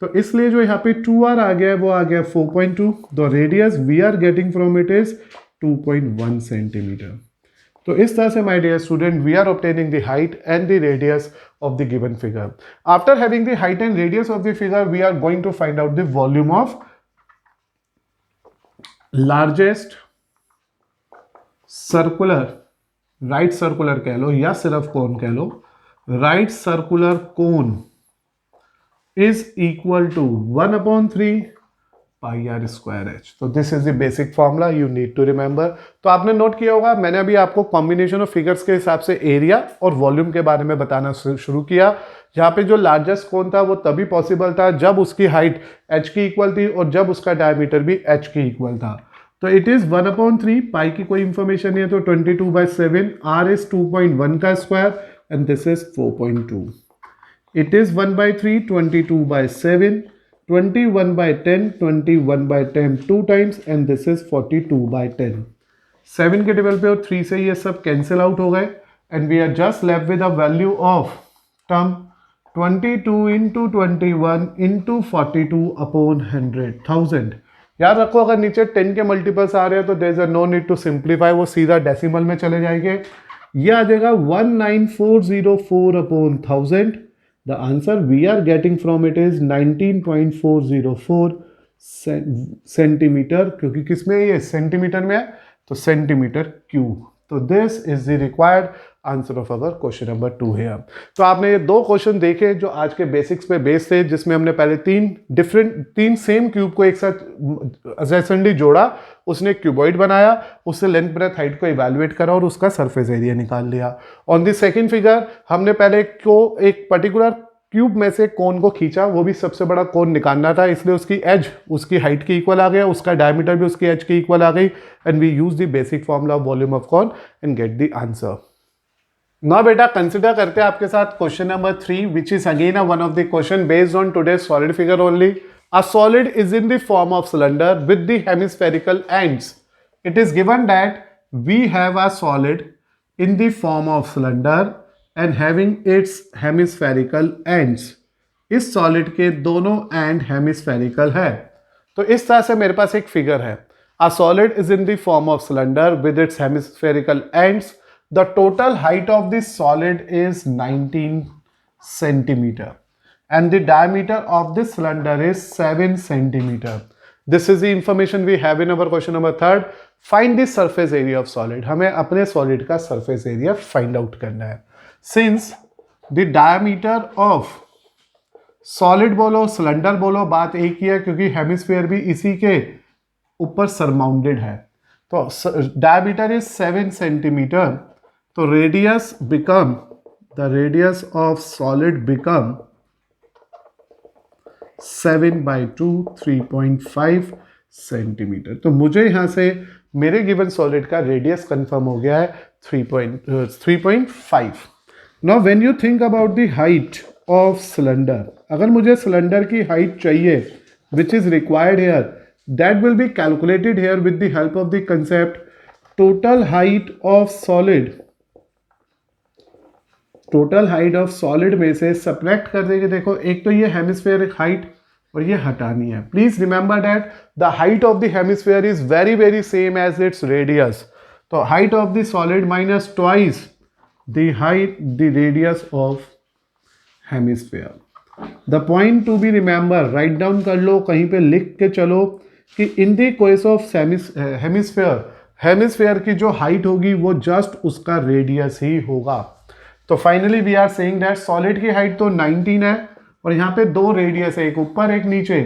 तो इसलिए जो यहाँ पे 2r आ गया है वो आ गया 4.2। The radius we are getting from it is 2.1 centimetre. तो इस तरह से my dear student we are obtaining the height and the radius of the given figure. After having the height and radius of the figure we are going to find out the volume of largest circular, right circular कह लो या सिर्फ cone कह लो, right circular cone is equal to 1/3 pi are square H. तो this is the basic formula you need to remember. तो आपने note किया होगा मैंने अभी आपको कॉम्बिनेशन ऑफ फिगर्स के हिसाब से एरिया और वॉल्यूम के बारे में बताना शुरू किया। यहाँ पे जो लार्जेस्ट कोन था वो तभी पॉसिबल था जब उसकी हाइट एच की इक्वल थी और जब उसका डायमीटर भी एच की इक्वल था। तो इट इज 1/3, पाई की कोई इंफॉर्मेशन नहीं है तो 22/7, आर इज 2.1 का square and this is 4.2। It is 1/3, 22/7, 21/10, 21/10 two times and this is 42/10। 7 के टेबल पे और 3 से ये सब कैंसिल आउट हो गए and we are just left with a value of term 22 into 21 into 42/100,000। याद रखो अगर नीचे 10 के मल्टीपल्स आ रहे हैं तो there is no need to simplify, वो सीधा डेसिमल में चले जाएंगे। ये आ जाएगा 19404/1000। The answer we are getting from it is 19.404 centimetre, क्योंकि किसमें ये सेंटीमीटर में है तो सेंटीमीटर क्यूब। तो this is the required answer of our question number 2 है। तो आपने ये 2 क्वेश्चन देखे जो आज के बेसिक्स पे बेस थे, जिसमें हमने पहले 3 सेम क्यूब को एक साथ एडजेसेंटली जोड़ा, उसने क्यूबॉइड बनाया, उससे लेंथ ब्रेथ हाइट को इवैल्यूएट करा और उसका सरफेस एरिया निकाल लिया। ऑन द सेकंड फिगर हमने पहले एक पर्टिकुलर क्यूब में से कोन को खींचा, वो भी सबसे बड़ा कोन निकालना था, इसलिए उसकी एज उसकी हाइट के इक्वल आ गया, उसका डायमीटर भी उसकी एज के इक्वल आ गई and we use the basic formula of volume of cone and get the answer. ना बेटा कंसिडर करते हैं आपके साथ question number 3 which is again one of the question based on today solid figure only. A solid is in the form of cylinder with the hemispherical ends. It is given that we have a solid in the form of cylinder and having its hemispherical ends. इस solid के दोनों and hemispherical है। तो इस तरह से मेरे पास एक फिगर है। अ solid is in the form of cylinder with its hemispherical ends. The total height of this solid is 19 centimeter and the diameter of this cylinder is 7 centimeter. This is the information we have in our question number 3rd. Find the surface area of solid. हमें अपने solid का surface area find out करना है। Since the diameter of solid बोलो cylinder बोलो बात एक ही है, क्योंकि हेमिस्फीयर भी इसी के ऊपर सरमाउंडेड है। तो diameter is 7 centimeter. तो radius become, the radius of solid become 7/2 3.5 centimetre. तो मुझे यहां से मेरे गिवन सॉलिड का रेडियस कंफर्म हो गया है 3.5। Now when you think about the height of cylinder, अगर मुझे सिलेंडर की हाइट चाहिए which is required here, that will be calculated here with the help of the concept total height of solid. Total height of solid में से subtract कर देंगे। देखो एक तो ये हेमिस्फेरिक हाइट और ये हटानी है। Please remember that the height of the hemisphere is very very same as its radius. तो height of the solid minus twice the height the radius of hemisphere. The point to be remember, write down कर लो, कहीं पे लिख के चलो कि in the case of hemisphere, hemisphere की जो हाइट होगी वो जस्ट उसका रेडियस ही होगा। तो finally we are saying that solid की हाइट तो 19 है और यहाँ पे 2 रेडियस है, एक ऊपर एक नीचे,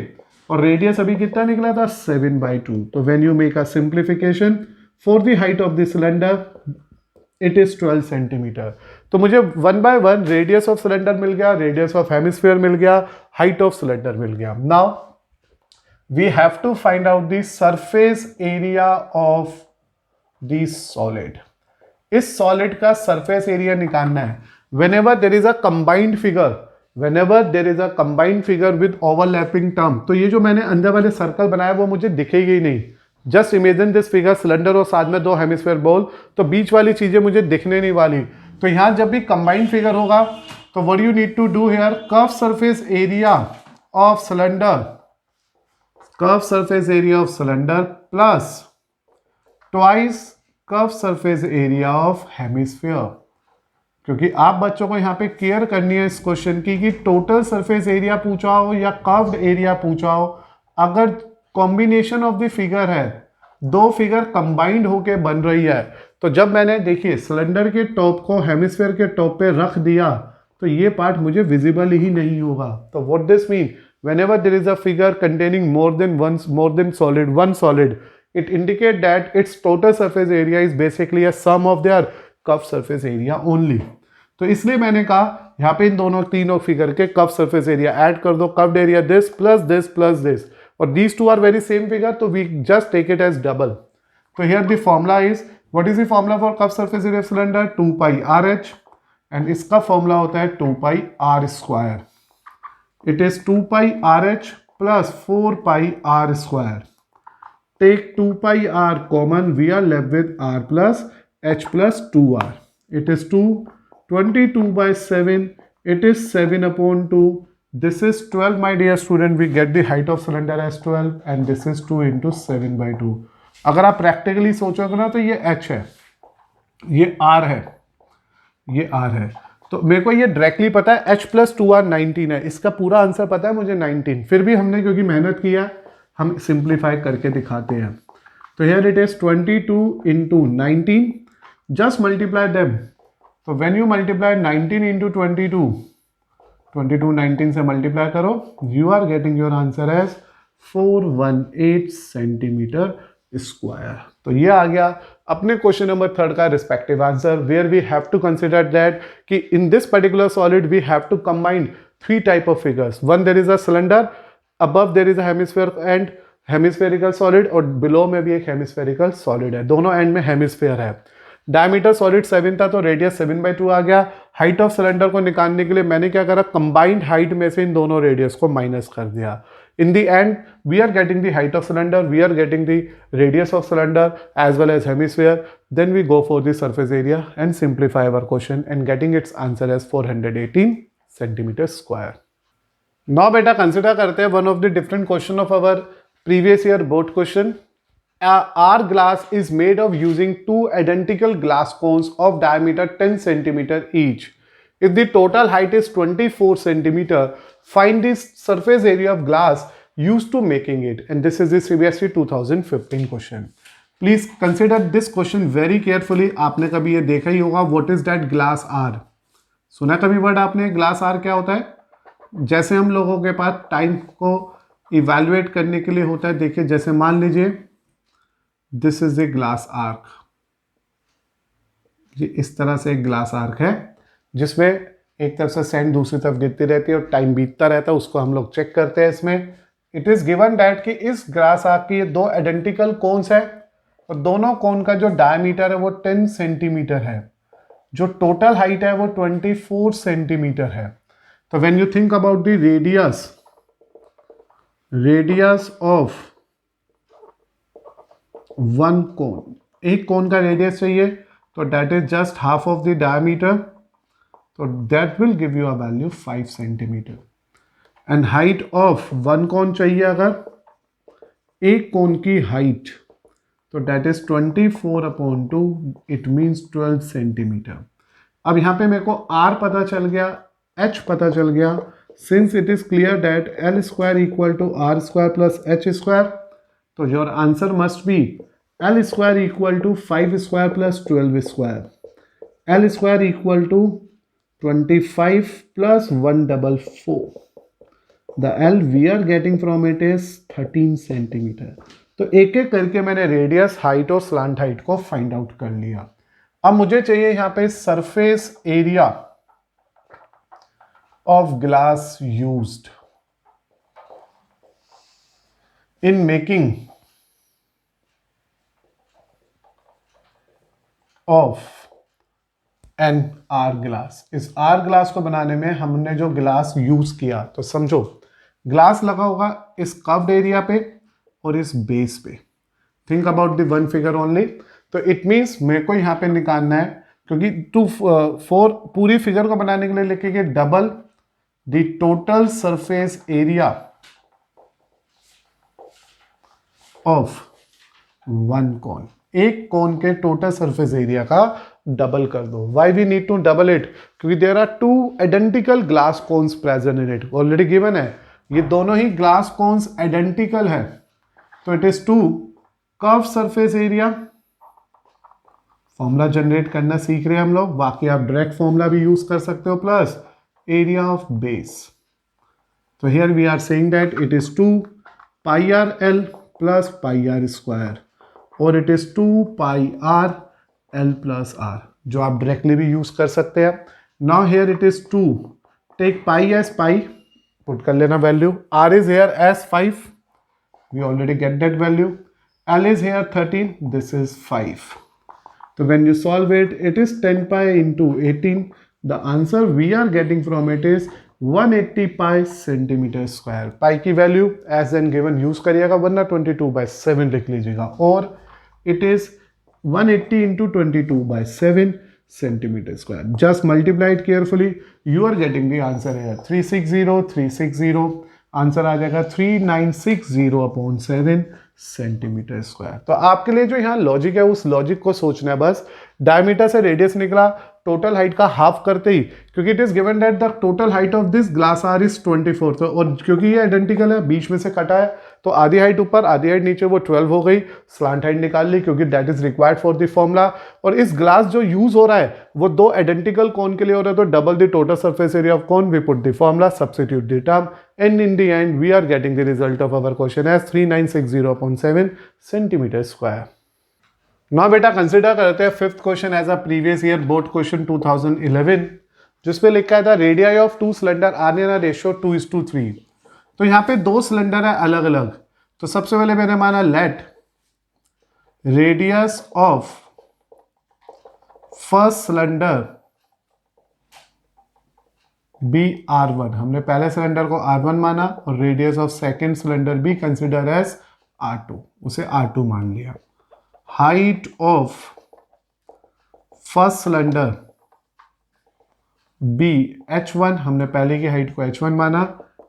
और रेडियस अभी कितना निकला था 7/2। तो when you make a simplification for the height of the cylinder it is 12 centimetre. तो मुझे 1/1 रेडियस ऑफ सिलेंडर मिल गया, रेडियस ऑफ हेमिस्फीयर मिल गया, हाइट ऑफ सिलेंडर मिल गया। Now we have to find out the surface area of the solid. इस solid का surface area निकालना है। whenever there is a combined figure, whenever there is a combined figure with overlapping term, तो ये जो मैंने अंदर वाले सर्कल बनाया वो मुझे दिखेगी ही नहीं। Just imagine this figure, cylinder और साथ में दो हेमिस्फीयर बॉल, तो बीच वाली चीजें मुझे दिखने नहीं वाली। तो यहां जब भी कंबाइंड फिगर होगा तो what you need to do here, curve surface area of cylinder, curve surface area of cylinder plus twice curve surface area of hemisphere. क्योंकि आप बच्चों को यहां पे केयर करनी है इस क्वेश्चन की कि टोटल सरफेस एरिया पूछा हो या कर्व्ड एरिया पूछा हो, अगर कॉम्बिनेशन ऑफ द फिगर है, दो फिगर कंबाइंड होके बन रही है, तो जब मैंने देखिए सिलेंडर के टॉप को हेमिस्फीयर के टॉप पे रख दिया तो ये पार्ट मुझे विजिबल ही नहीं होगा। तो what this mean, whenever there is a figure containing more than one solid, it indicate that its total surface area is basically a sum of their curved surface area only। तो इसलिए मैंने कहा यहाँ पे इन दोनों तीनों फिगर के curve surface area add कर दो, curved area this plus this plus this, और these two are very same figure, तो we just take it as double. तो here the formula is, what is the formula for curve surface area of cylinder, 2πRh, and इसका formula होता है 2πr²। It is 2πRh plus 4πr²। Take 2πr common, we are left with r plus h plus 2r। It is 22/7, it is 7/2, this is 12 my dear student, we get the height of cylinder as 12 and this is 2 into 7/2। अगर आप practically सोचोगे ना तो ये h है, ये r है, ये r है, तो मेरे को ये डायरेक्टली पता है h प्लस 2r 19 है, इसका पूरा आंसर पता है मुझे 19, फिर भी हमने क्योंकि मेहनत किया हम सिंप्लीफाई करके दिखाते हैं। तो here it is 22 into 19, just multiply them. तो व्हेन यू मल्टीप्लाई 19 into 22, 19 से मल्टीप्लाई करो, you are getting your answer as 418 centimetre square. तो ये आ गया अपने क्वेश्चन नंबर 3 का respective answer, where we have to consider that कि in this particular solid we have to combine 3 type of figures. One, there is a cylinder, above there is a hemisphere and hemispherical solid, और below में भी एक hemispherical solid है, दोनों and में hemisphere है। Diameter solid 7 था तो रेडियस 7/2 आ गया। हाइट ऑफ सिलेंडर को निकालने के लिए मैंने क्या करा, कंबाइंड हाइट में से इन दोनों रेडियस को माइनस कर दिया। In the end we are getting the height of cylinder, we are getting the radius of cylinder as well as hemisphere, then we go for the surface area and simplify our question and getting its answer as 418 centimetre square. Now बेटा consider करते हैं one of the different question of our previous year board question. Our glass is made of using 2 identical glass cones of diameter 10 centimeter each. If the total height is 24 centimeter, find the surface area of glass used to making it. And this is the CBSE 2015 question. Please consider this question very carefully. आपने कभी ये देखा ही होगा, what is that glass R? सुना कभी word आपने, glass R क्या होता है? जैसे हम लोगों के पास टाइम को इवैल्यूएट करने के लिए होता है, देखिए जैसे मान लीजिए this is a glass arc, ये इस तरह से एक ग्लास आर्क है जिसमें एक तरफ से सैंड दूसरी तरफ गिरती रहती है और टाइम बीतता रहता है, उसको हम लोग चेक करते हैं इसमें। इट इज गिवन दैट कि इस ग्लास आर्क की ये 2 आइडेंटिकल कोन्स है और दोनों कोन का जो डायमीटर है वो 10 सेंटीमीटर है, जो टोटल हाइट है वो 24 सेंटीमीटर है। तो when you think about the radius of one cone, एक कोन का रेडियस चाहिए तो that is just half of the diameter, तो that will give you a value 5 centimetre. And height of one cone चाहिए अगर एक कोन की height, तो that is 24/2, it means 12 centimetre. अब यहां पे मेरे को R पता चल गया, H पता चल गया, since it is clear that L square equal to R square plus H square, so your answer must be L square equal to 5 square plus 12 square, L square equal to 25 plus 144, the l we are getting from it is 13 centimetre. तो एक एक करके मैंने radius, height और slant height को find out कर लिया। अब मुझे चाहिए यहां पे surface area of glass used in making of an hourglass. इस आर ग्लास को बनाने में हमने जो ग्लास यूज किया, तो समझो ग्लास लगा होगा इस कर्व्ड एरिया पे और इस बेस पे। Think about the one figure only. तो इट मीन्स मेरे को यहां पे निकालना है, क्योंकि फोर पूरी फिगर को बनाने के लिए लिखेंगे double the total surface area of one cone. एक कोन के टोटल सरफेस एरिया का डबल कर दो। Why we need to double it? क्योंकि there are two identical glass cones present in it. Already given है, ये दोनों ही ग्लास कोन्स आइडेंटिकल है। तो it is two curve surface area. Formula generate करना सीख रहे हैं हम लोग, बाकी आप डायरेक्ट फॉर्मूला भी यूज कर सकते हो, प्लस एरिया ऑफ बेस। तो here we are saying that it is 2 pi are L plus pi are square, और it is 2 pi are L plus R, जो आप डायरेक्टली भी यूज कर सकते हैं। Now here it is 2, take pi as pi, put कर लेना value. R is here as 5, we already get that value. L is here 13, this is 5. So when you solve it, it is 10 pi into 18. The answer we are getting from it is 180 pi centimeter square. Pi की value as and given use करिएगा, वरना 22/7 लिख लीजिएगा, और it is 180 into 22/7 centimeter square. Just multiply it carefully. You are getting the answer here 360. Answer आ जाएगा 3960/7 centimetre square. तो आपके लिए जो यहाँ लॉजिक है, उस लॉजिक को सोचना है बस। डायमीटर से रेडियस निकला, टोटल हाइट का हाफ करते ही, क्योंकि it is given that the total height of this glass r is 24। तो और क्योंकि ये आइडेंटिकल है, बीच में से कटा है, तो आधी हाइट ऊपर आधी हाइट नीचे, वो 12 हो गई। स्लांट हाइट निकाल ली, क्योंकि that is required for the formula. और इस ग्लास जो यूज हो रहा है वो दो आइडेंटिकल कोन के लिए हो रहा है, तो double the total surface area of cone, we put the formula, substitute the term, and in the end we are getting the result of our question as 3960/7 centimeter square. Now बेटा consider करते हैं fifth question as a previous year board question 2011, जिसपे लिखा था radii of two cylinder are in a ratio 2:3। तो यहाँ पे दो सिलेंडर है अलग अलग। तो सबसे पहले मैंने माना let radius of first cylinder be R1। हमने पहले सिलेंडर को R1 माना, और रेडियस ऑफ सेकेंड सिलेंडर भी कंसिडर एज R2, उसे R2 मान लिया। Height of first cylinder be H1, हमने पहले की हाइट को H1 माना,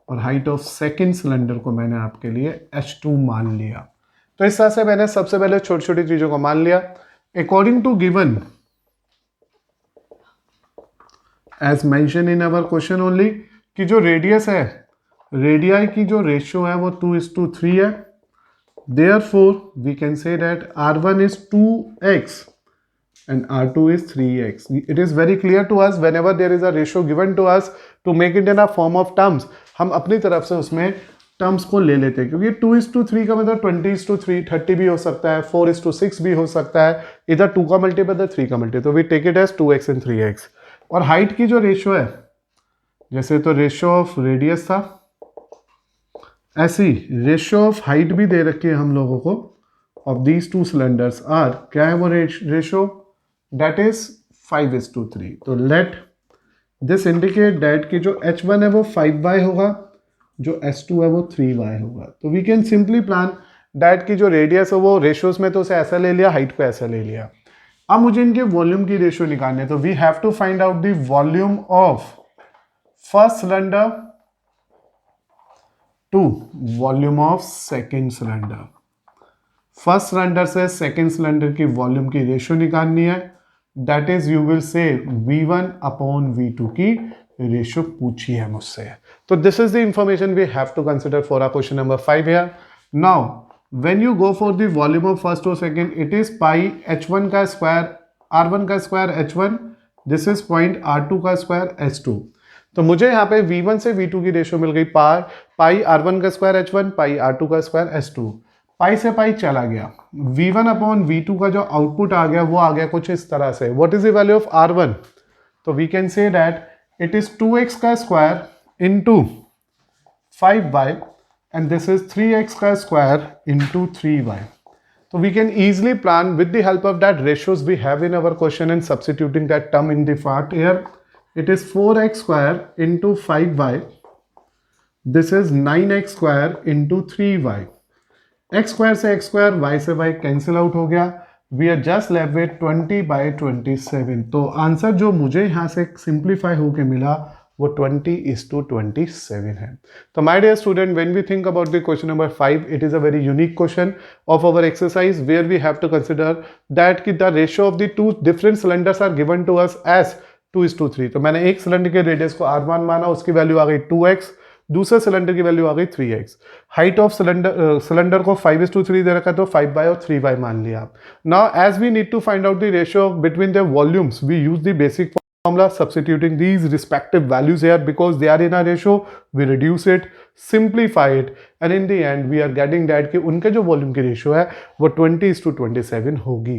और हाइट ऑफ सेकेंड सिलेंडर को मैंने आपके लिए H2 मान लिया। तो इस तरह से मैंने सबसे पहले छोटी छोटी चीजों को मान लिया। According to given as mention in our question only, कि जो रेडियस है, रेडियाई की जो रेशियो है वो 2:3 है। Therefore we can say that R1 is 2x and R2 is 3x. It is very clear to us whenever there is a ratio given to us to make it in a form of terms, हम अपनी तरफ से उसमें terms को ले लेते हैं, क्योंकि 2:3 का मतलब 20:3, 30 भी हो सकता है, 4:6 भी हो सकता है, इधर 2 का मल्टीपल इधर 3 का मल्टीपल, तो we take it as 2x and 3x। और हाइट की जो रेशियो है, जैसे तो रेशियो ऑफ रेडियस था, ऐसी रेशियो ऑफ हाइट भी दे रखी है हम लोगों को of these two cylinders are, क्या है वो रेशियो, दैट इज 5:3। तो लेट दिस इंडिकेट दैट कि जो H1 है वो 5y होगा, जो S2 है वो 3y होगा। तो we can simply plan that की जो रेडियस है वो रेशियोज में तो उसे ऐसा ले लिया, हाइट को ऐसा ले लिया। अब मुझे इनके वॉल्यूम की रेशियो निकालनी है, तो we have to find out the volume of first cylinder to volume of second cylinder. First cylinder से सेकेंड सिलेंडर की वॉल्यूम की रेशियो निकालनी है, दैट इज यू विल से V1/V2 की रेशियो पूछी है मुझसे। तो this is the information we have to consider for our question number 5 here. Now when you go for the volume of first or second, it is pi h1 का square r1 का square h1, this is point r2 का square h2। तो मुझे यहाँ पे V1 से V2 की ratio मिल गई पाई R1 का स्क्वायर H1 पाई R2 का स्क्वायर H2। पाई से पाई चला गया, V1 अपॉन V2 का जो आउटपुट आ गया वो आ गया कुछ इस तरह से। What is the value of R1? तो we can say that it is 2x का square into 5y and this is 3x का square into 3y। So we can easily plan with the help of that ratios we have in our question and substituting that term in the part here. It is 4x square into 5y. This is 9x square into 3y. x square से x square, y से y cancel out हो गया. We are just left with 20/27. तो answer जो मुझे यहाँ से simplify होके मिला वो 20:27 है। तो my dear student, when we think about the question number 5, it is a very unique question of our exercise where we have to consider that कि the ratio of the two different cylinders are given to us as 2:3। तो मैंने एक cylinder के radius को R1 माना, उसकी value आ गई 2x, दूसरे सिलेंडर की वैल्यू आ गई 3x। हाइट ऑफ सिलेंडर को 5:3 दे रखा, तो 5y और 3y मान लिया। Now as we need to find out the ratio between the volumes, we use the basic formula, substituting these respective values here because they are in a ratio, we reduce it, simplify it, and in the end we are getting that कि उनके जो volume की ratio है वो 20:27 होगी।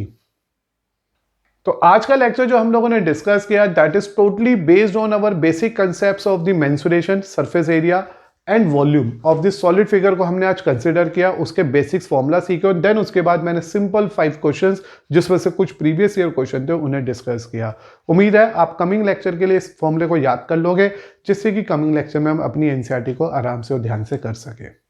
तो आज का लेक्चर जो हम लोगों ने डिस्कस किया that is totally based on our basic concepts of the mensuration, surface area and volume of this solid figure को हमने आज कंसिडर किया, उसके बेसिक्स फॉर्मूला सीखे और देन उसके बाद मैंने सिंपल 5 क्वेश्चंस जिसमें से कुछ प्रीवियस ईयर क्वेश्चन थे उन्हें डिस्कस किया। उम्मीद है आप कमिंग लेक्चर के लिए इस फॉर्मूले को याद कर लोगे जिससे कि कमिंग लेक्चर में हम अपनी एनसीईआरटी को आराम से और ध्यान से कर सके।